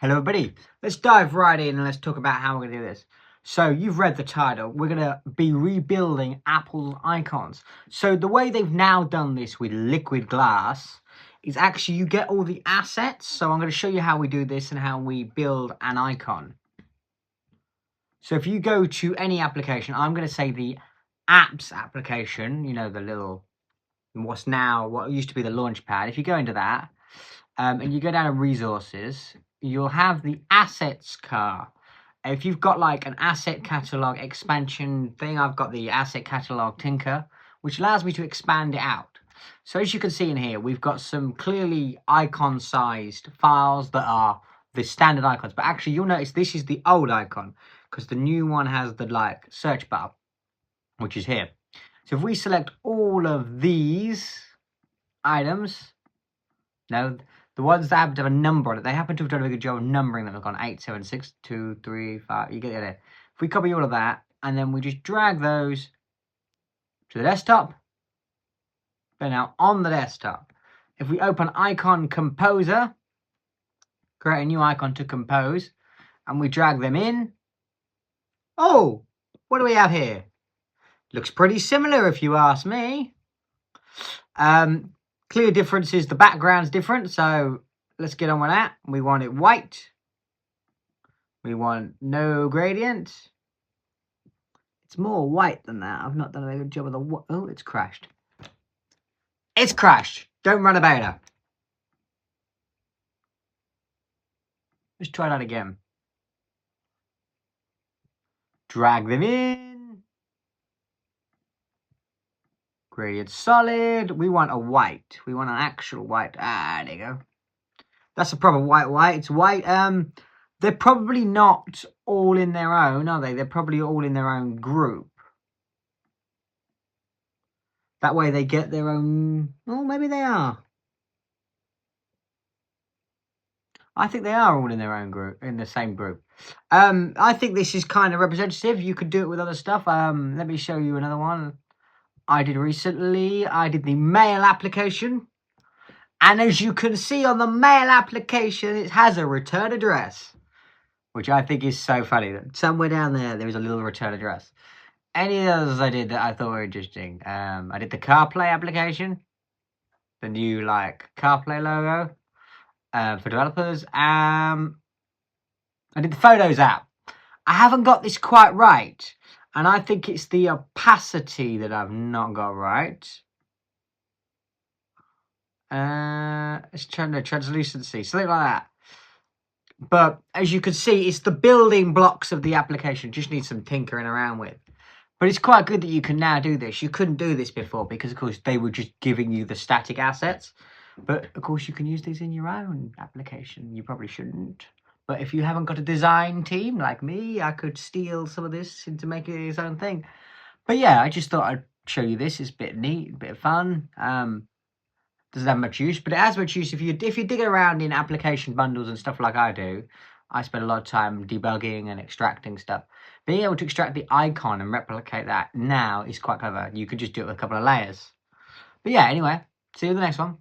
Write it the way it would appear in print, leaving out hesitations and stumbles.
Hello everybody, let's dive right in and let's talk about how we're going to do this. So you've read the title, we're going to be rebuilding Apple's icons. So the way they've now done this with liquid glass is actually you get all the assets. So I'm going to show you how we do this and how we build an icon. So if you go to any application, I'm going to say the apps application, you know, the little, what used to be the launch pad. If you go into that and you go down to resources, you'll have the assets car. If you've got like an asset catalog expansion thing, I've got the asset catalog tinker, which allows me to expand it out. So as you can see in here, we've got some clearly icon sized files that are the standard icons, but actually you'll notice this is the old icon because the new one has the like search bar, which is here. So if we select all of these items, no, the ones that happen to have a number on it, they happen to have done a good job of numbering them. They've gone 8, 7, 6, 2, 3, 5. You get the idea. If we copy all of that and then we just drag those to the desktop, they're now on the desktop. If we open Icon Composer, create a new icon to compose, and we drag them in, oh, what do we have here? Looks pretty similar if you ask me. Clear difference is the background's different, so let's get on with that. We want it white. We want no gradient. It's more white than that. I've not done a very good job of the... Oh, it's crashed. It's crashed. Don't run a beta. Let's try that again. Drag them in. Gradient solid. We want a white. We want an actual white. Ah, there you go. That's a proper white. It's white. They're probably not all in their own, are they? They're probably all in their own group. That way they get their own... Oh, maybe they are. I think they are all in their own group, in the same group. I think this is kind of representative. You could do it with other stuff. Let me show you another one I did recently. I did the mail application. And as you can see on the mail application, it has a return address, which I think is so funny. That somewhere down there is a little return address. Any others I did that I thought were interesting? I did the CarPlay application, the new like CarPlay logo for developers. I did the Photos app. I haven't got this quite right, and I think it's the opacity that I've not got right. It's trying to translucency, something like that. But as you can see, it's the building blocks of the application. Just need some tinkering around with. But it's quite good that you can now do this. You couldn't do this before because, of course, they were just giving you the static assets. But, of course, you can use these in your own application. You probably shouldn't. But if you haven't got a design team like me, I could steal some of this into making it its own thing. But, yeah, I just thought I'd show you this. It's a bit neat, a bit of fun. Doesn't have much use, but it has much use if you dig around in application bundles and stuff like I do. I spend a lot of time debugging and extracting stuff. Being able to extract the icon and replicate that now is quite clever. You could just do it with a couple of layers. But yeah, anyway, see you in the next one.